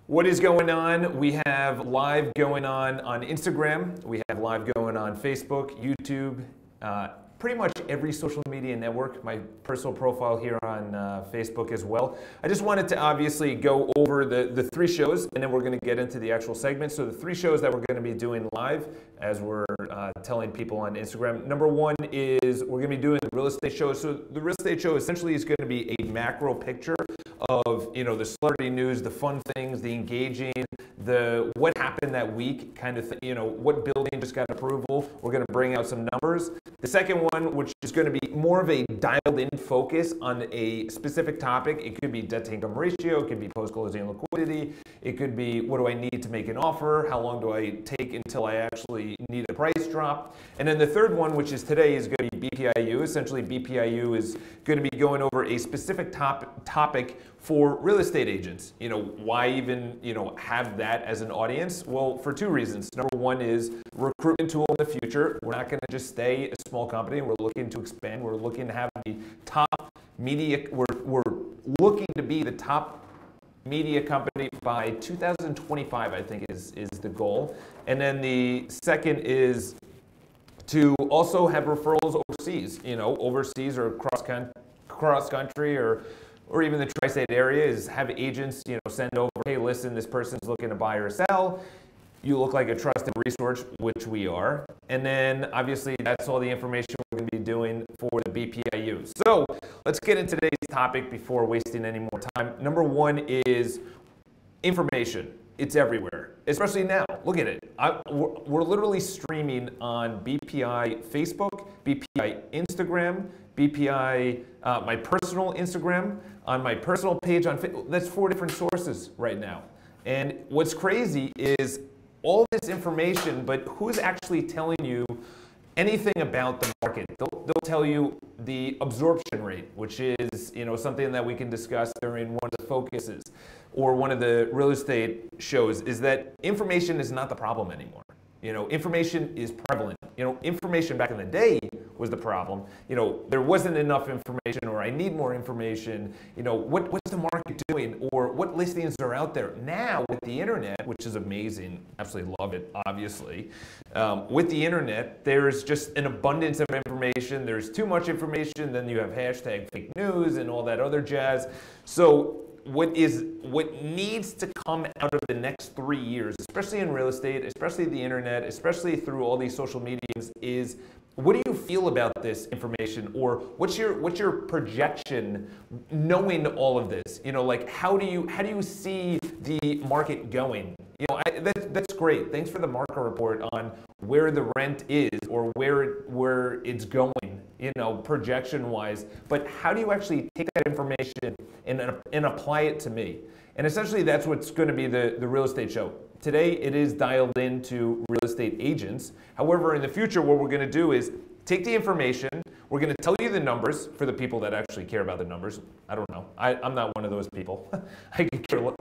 What is going on? We have live going on Instagram. We have live going on Facebook, YouTube, pretty much every social media network. My personal profile here on Facebook as well. I just wanted to obviously go over the three shows, and then we're going to get into the actual segments. So the three shows that we're going to be doing live, as we're telling people on Instagram. Number one is we're going to be doing the real estate show. So the real estate show essentially is going to be a macro picture of, the celebrity news, the fun things, the engaging, the what happened that week kind of thing, what building just got approval. We're going to bring out some numbers. The second one, which is going to be more of a dialed in focus on a specific topic. It could be debt to income ratio, it could be post-closing liquidity, it could be what do I need to make an offer, how long do I take until I actually need a price drop. And then the third one, which is today, is going to be BPIU. Essentially, BPIU is going to be going over a specific topic for real estate agents. Why even, have that as an audience? Well, for two reasons. Number one is recruitment tool in the future. We're not going to just stay a small company. We're looking to expand. We're looking to have the top media. We're looking to be the top media company by 2025, I think is the goal. And then the second is to also have referrals overseas, overseas or cross country or even the tri-state area, is have agents, send over, hey, listen, this person's looking to buy or sell. You look like a trusted resource, which we are. And then obviously that's all the information we're going to be doing for the BPIU. So let's get into today's topic before wasting any more time. Number one is information. It's everywhere, especially now. Look at it. We're literally streaming on BPI Facebook, BPI Instagram, BPI, my personal Instagram, on my personal page on Facebook. That's 4 different sources right now. And what's crazy is all this information, but who's actually telling you anything about the market? They'll tell you the absorption rate, which is something that we can discuss during one of the focuses or one of the real estate shows, is that information is not the problem anymore. Information is prevalent. Information back in the day was the problem. There wasn't enough information, or I need more information. What's the market doing, or what listings are out there now with the internet, which is amazing. Absolutely love it, obviously. With the internet, there's just an abundance of information. There's too much information. Then you have hashtag fake news and all that other jazz. So what needs to come out of the next 3 years, especially in real estate, especially the internet, especially through all these social mediums, is what do you feel about this information, or what's your projection knowing all of this? Like how do you see the market going? That's great. Thanks for the market report on where the rent is or where it's going, projection wise. But how do you actually take that information and apply it to me? And essentially that's what's going to be the real estate show. Today it is dialed into real estate agents. However, in the future, what we're going to do is take the information. We're going to tell you the numbers for the people that actually care about the numbers. I don't know. I'm not one of those people. I could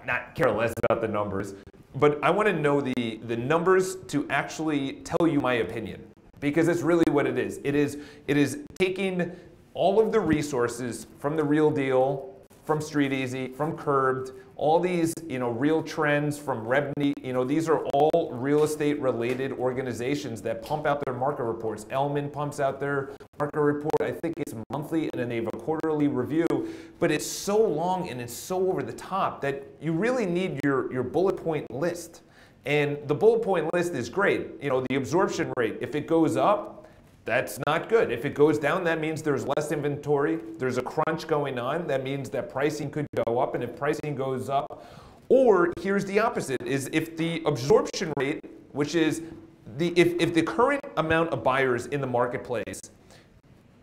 not care less about the numbers. But I want to know the numbers to actually tell you my opinion, because it's really what it is. It is taking all of the resources from The Real Deal, from StreetEasy, from Curbed, all these, real trends from REBNY, these are all real estate related organizations that pump out their market reports. Elman pumps out their market report. I think it's monthly, and then they have a quarterly review, but it's so long and it's so over the top that you really need your bullet point list. And the bullet point list is great. The absorption rate, if it goes up, that's not good. If it goes down, that means there's less inventory. There's a crunch going on. That means that pricing could go up. And if pricing goes up, or here's the opposite, is if the absorption rate, which is if the current amount of buyers in the marketplace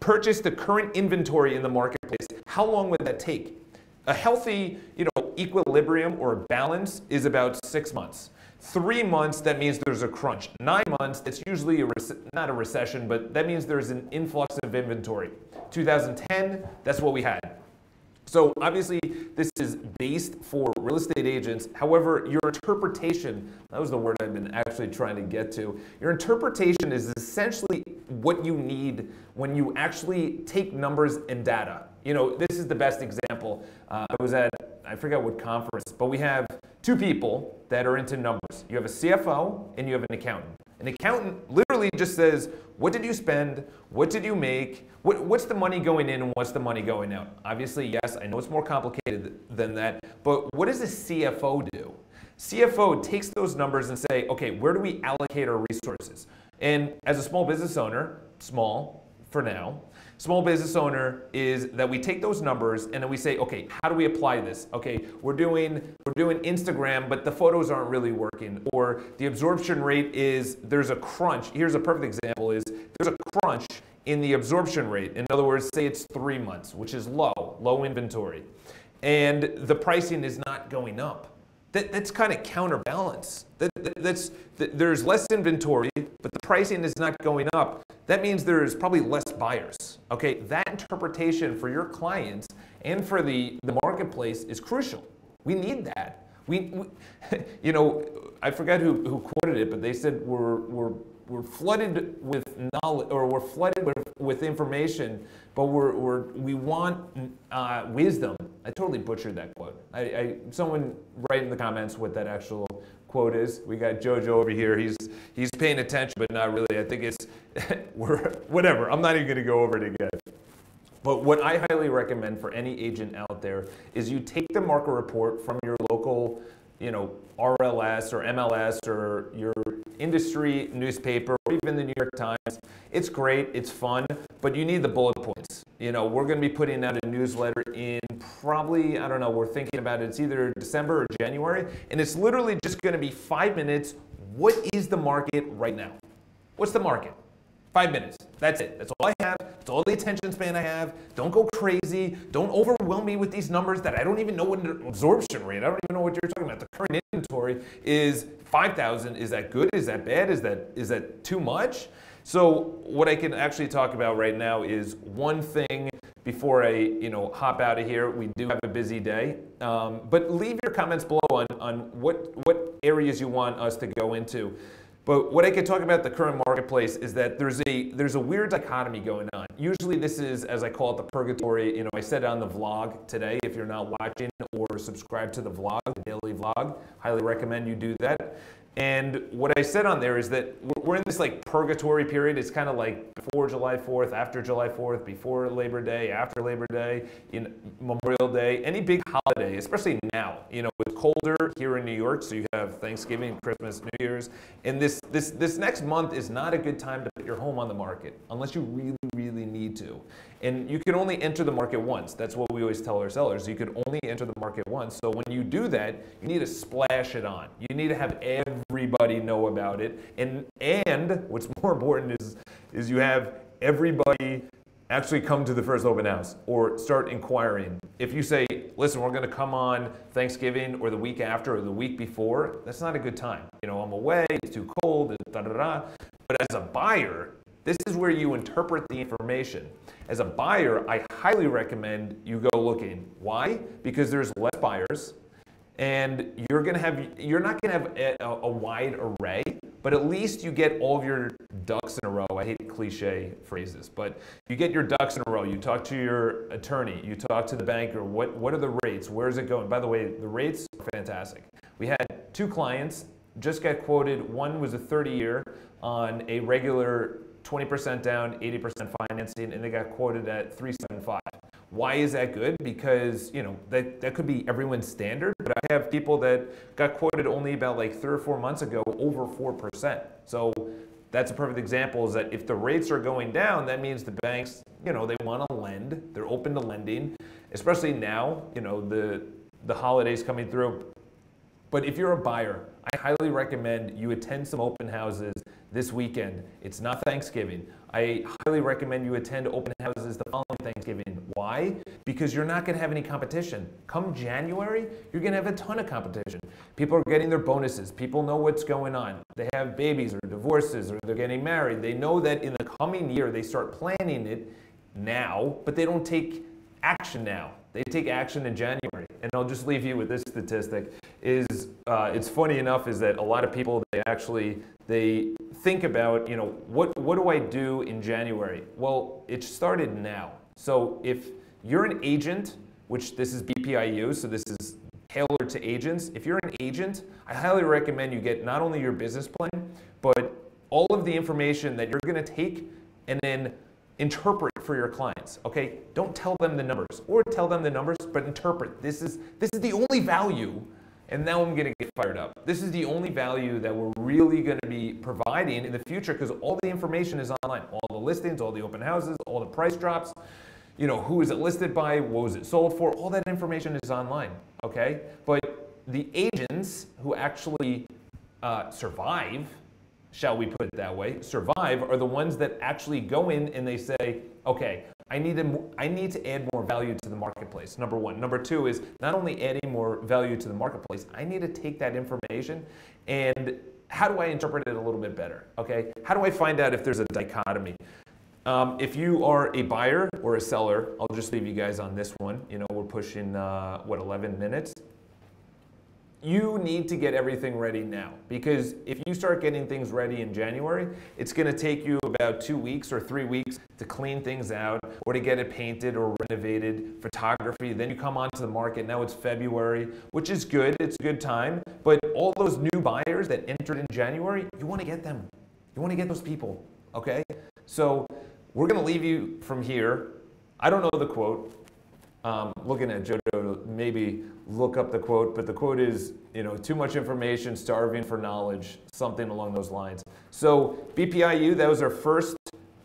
purchase the current inventory in the marketplace, how long would that take? A healthy, equilibrium or balance is about 6 months. 3 months, that means there's a crunch. 9 months, it's usually not a recession, but that means there's an influx of inventory. 2010, that's what we had. So obviously, this is based for real estate agents. However, your interpretation, that was the word I've been actually trying to get to. Your interpretation is essentially what you need when you actually take numbers and data. This is the best example. I was at, I forgot what conference, but we have two people that are into numbers. You have a CFO and you have an accountant. An accountant literally just says, what did you spend? What did you make? What's the money going in and what's the money going out? Obviously, yes, I know it's more complicated than that, but what does a CFO do? CFO takes those numbers and say, okay, where do we allocate our resources? And as a small business owner, small for now, small business owner is that we take those numbers and then we say, okay, how do we apply this? Okay, we're doing Instagram, but the photos aren't really working, or the absorption rate is, there's a crunch. Here's a perfect example is, there's a crunch in the absorption rate. In other words, say it's 3 months, which is low inventory, and the pricing is not going up. That's kind of counterbalance. There's less inventory, but the pricing is not going up. That means there's probably less buyers. Okay, that interpretation for your clients and for the marketplace is crucial. We need that. We you know, I forgot who quoted it, but they said we're flooded with knowledge, or we're flooded with information, but we want wisdom. I totally butchered that quote. Someone write in the comments what that actual quote is. We got Jojo over here. He's paying attention, but not really. I think it's whatever. I'm not even going to go over it again. But what I highly recommend for any agent out there is you take the market report from your local, you know, RLS or MLS or your industry newspaper, or even the New York Times. It's great, it's fun, but you need the bullet points. You know, we're going to be putting out a newsletter in probably, I don't know, we're thinking about it, it's either December or January, and it's literally just going to be 5 minutes. What is the market right now? What's the market? 5 minutes. That's it. That's all I have. That's all the attention span I have. Don't go crazy. Don't overwhelm me with these numbers that I don't even know what an absorption rate. I don't even know what you're talking about. The current inventory is 5,000. Is that good? Is that bad? Is that too much? So what I can actually talk about right now is one thing before I hop out of here. We do have a busy day, but leave your comments below on what areas you want us to go into. But what I could talk about the current marketplace is that there's a weird dichotomy going on. Usually this is, as I call it, the purgatory. You know, I said it on the vlog today. If you're not watching or subscribed to the vlog, the daily vlog, highly recommend you do that. And what I said on there is that we're in this like purgatory period. It's kind of like before July 4th, after July 4th, before Labor Day, after Labor Day, Memorial Day, any big holiday, especially now. You know, it's colder here in New York, so you have Thanksgiving, Christmas, New Year's, and this next month is not a good time to put your home on the market unless you really, really need to. And you can only enter the market once. That's what we always tell our sellers. You can only enter the market once. So when you do that, you need to splash it on. You need to have everybody know about it. And what's more important is you have everybody actually come to the first open house or start inquiring. If you say, listen, we're going to come on Thanksgiving or the week after or the week before, that's not a good time. You know, I'm away, it's too cold, da da da. But as a buyer, this is where you interpret the information. As a buyer, I highly recommend you go looking. Why? Because there's less buyers, and you're not gonna have a wide array, but at least you get all of your ducks in a row. I hate cliche phrases, but you get your ducks in a row. You talk to your attorney, you talk to the banker. What are the rates? Where is it going? By the way, the rates are fantastic. We had 2 clients just got quoted. One was a 30-year on a regular 20% down, 80% financing, and they got quoted at 375. Why is that good? Because, you know, that could be everyone's standard, but I have people that got quoted only about like 3 or 4 months ago over 4%. So that's a perfect example, is that if the rates are going down, that means the banks, you know, they want to lend, they're open to lending, especially now, you know, the holidays coming through. But if you're a buyer, I highly recommend you attend some open houses this weekend. It's not Thanksgiving. I highly recommend you attend open houses the following Thanksgiving. Why? Because you're not going to have any competition. Come January, you're going to have a ton of competition. People are getting their bonuses. People know what's going on. They have babies or divorces or they're getting married. They know that in the coming year, they start planning it now, but they don't take action now. They take action in January. And I'll just leave you with this statistic. It's funny enough is that a lot of people, they think about, you know, what do I do in January? Well, it started now. So if you're an agent, which this is BPIU, so this is tailored to agents. If you're an agent, I highly recommend you get not only your business plan, but all of the information that you're going to take and then interpret for your clients. Okay, don't tell them the numbers, or tell them the numbers, but interpret. This is the only value. And now I'm going to get fired up. This is the only value that we're really going to be providing in the future, because all the information is online. All the listings, all the open houses, all the price drops, you know, who is it listed by, what was it sold for, all that information is online, okay? But the agents who actually survive, shall we put it that way, survive, are the ones that actually go in and they say, okay, I need to add more value to the marketplace, number one. Number two is not only adding more value to the marketplace, I need to take that information and how do I interpret it a little bit better, okay? How do I find out if there's a dichotomy? If you are a buyer or a seller, I'll just leave you guys on this one. You know, we're pushing, 11 minutes? You need to get everything ready now, because if you start getting things ready in January, it's going to take you about 2 weeks or 3 weeks to clean things out or to get it painted or renovated, photography. Then you come onto the market. Now it's February, which is good. It's a good time. But all those new buyers that entered in January, you want to get them. You want to get those people, okay? So we're going to leave you from here. I don't know the quote. Looking at Joe to maybe look up the quote, but the quote is, you know, too much information, starving for knowledge, something along those lines. So BPIU, that was our first,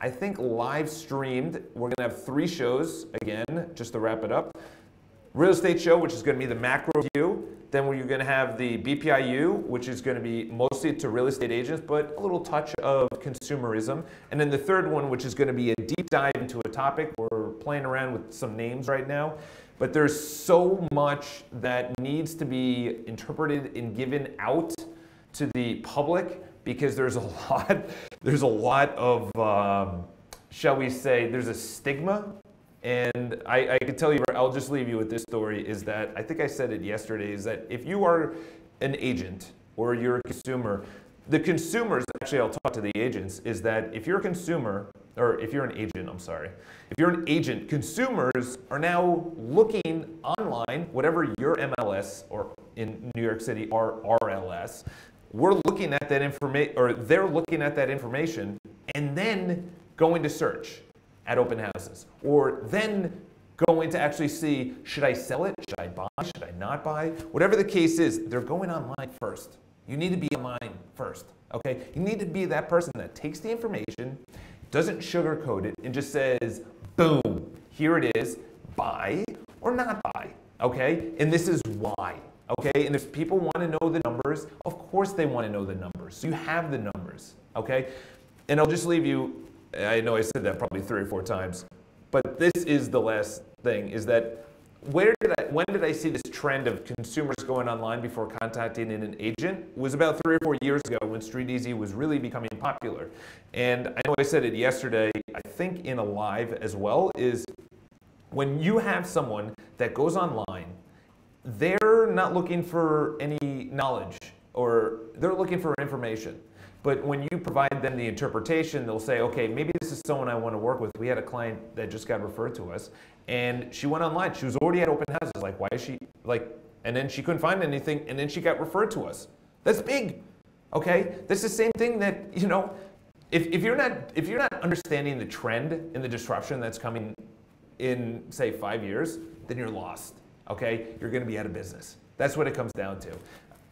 I think, live streamed. We're going to have 3 shows, again, just to wrap it up. Real estate show, which is going to be the macro view. Then we're going to have the BPIU, which is going to be mostly to real estate agents, but a little touch of consumerism. And then the third one, which is going to be a deep dive into a topic. We're playing around with some names right now, but there's so much that needs to be interpreted and given out to the public, because there's a lot of, shall we say, there's a stigma. And I can tell you, I'll just leave you with this story, is that, I think I said it yesterday, is that if you are an agent or you're a consumer, the consumers, actually I'll talk to the agents, is that if you're a consumer, or if you're an agent, I'm sorry, if you're an agent, consumers are now looking online, whatever your MLS, or in New York City, our RLS, we're looking at that information, or they're looking at that information, and then going to search at open houses, or then going to actually see, should I sell it? Should I buy? Should I not buy? Whatever the case is, they're going online first. You need to be online first, okay? You need to be that person that takes the information, doesn't sugarcoat it, and just says, boom, here it is, buy or not buy, okay? And this is why, okay? And if people want to know the numbers, of course they want to know the numbers. So you have the numbers, okay? And I'll just leave you, I know I said that probably 3 or 4 times, but this is the last thing, is that when did I see this trend of consumers going online before contacting an agent? It was about 3 or 4 years ago when StreetEasy was really becoming popular. And I know I said it yesterday, I think in a live as well, is when you have someone that goes online, they're not looking for any knowledge, or they're looking for information. But when you provide them the interpretation, they'll say, okay, maybe this is someone I want to work with. We had a client that just got referred to us, and she went online. She was already at open houses. Like, why is she, like, and then she couldn't find anything, and then she got referred to us. That's big, okay? That's the same thing that, you know, if you're not understanding the trend and the disruption that's coming in, say, 5 years, then you're lost, okay? You're going to be out of business. That's what it comes down to.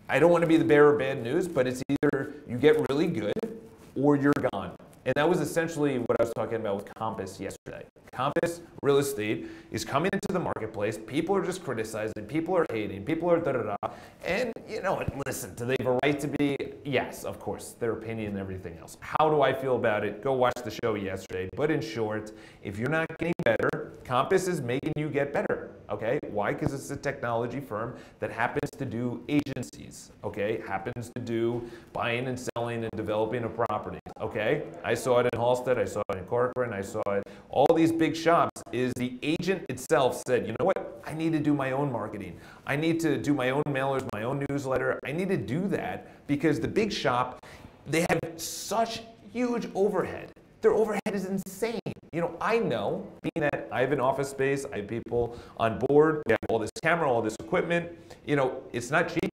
I don't want to be the bearer of bad news, but it's either you get really good or you're gone. And that was essentially what I was talking about with Compass yesterday. Compass Real Estate is coming into the marketplace. People are just criticizing. People are hating. People are da-da-da. And, you know, listen, do they have a right to be? Yes, of course, their opinion and everything else. How do I feel about it? Go watch the show yesterday. But in short, if you're not getting better, Compass is making you get better, okay? Why? Because it's a technology firm that happens to do agencies, okay? Happens to do buying and selling and developing of properties, okay? I saw it in Halstead, I saw it in Corcoran, I saw it. All these big shops is the agent itself said, you know what? I need to do my own marketing. I need to do my own mailers, my own newsletter. I need to do that because the big shop, they have such huge overhead. Their overhead is insane. I know, being that I have an office space, I have people on board, we have all this camera, all this equipment, it's not cheap.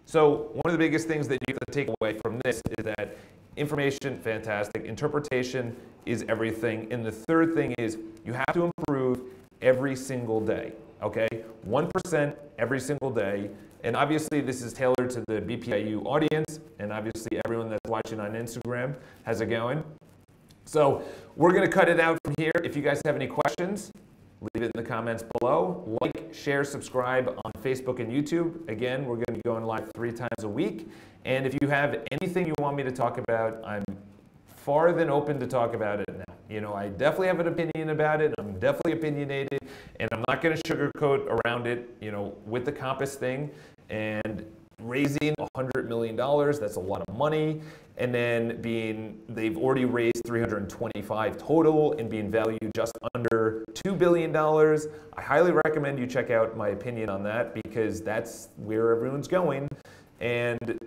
So one of the biggest things that you have to take away from this is that information, fantastic. Interpretation is everything. And the third thing is you have to improve every single day, okay? 1% every single day. And obviously this is tailored to the BPIU audience, and obviously everyone that's watching on Instagram. How's it going? So we're gonna cut it out from here. If you guys have any questions, leave it in the comments below. Like, share, subscribe on Facebook and YouTube. Again, we're gonna be going live 3 times a week. And if you have anything you want me to talk about, I'm far than open to talk about it now. I definitely have an opinion about it. I'm definitely opinionated, and I'm not going to sugarcoat around it, with the Compass thing. And raising $100 million, that's a lot of money. And then they've already raised 325 total and being valued just under $2 billion. I highly recommend you check out my opinion on that, because that's where everyone's going. And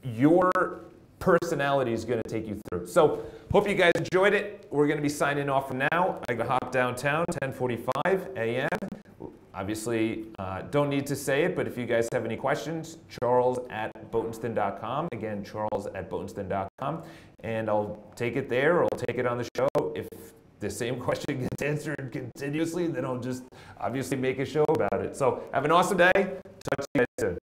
your personality is going to take you through. So hope you guys enjoyed it. We're going to be signing off for now. I got to hop downtown, 10:45 a.m. Obviously, don't need to say it, but if you guys have any questions, charles@botensten.com. Again, charles@botensten.com. And I'll take it there, or I'll take it on the show. If the same question gets answered continuously, then I'll just obviously make a show about it. So have an awesome day. Talk to you guys soon.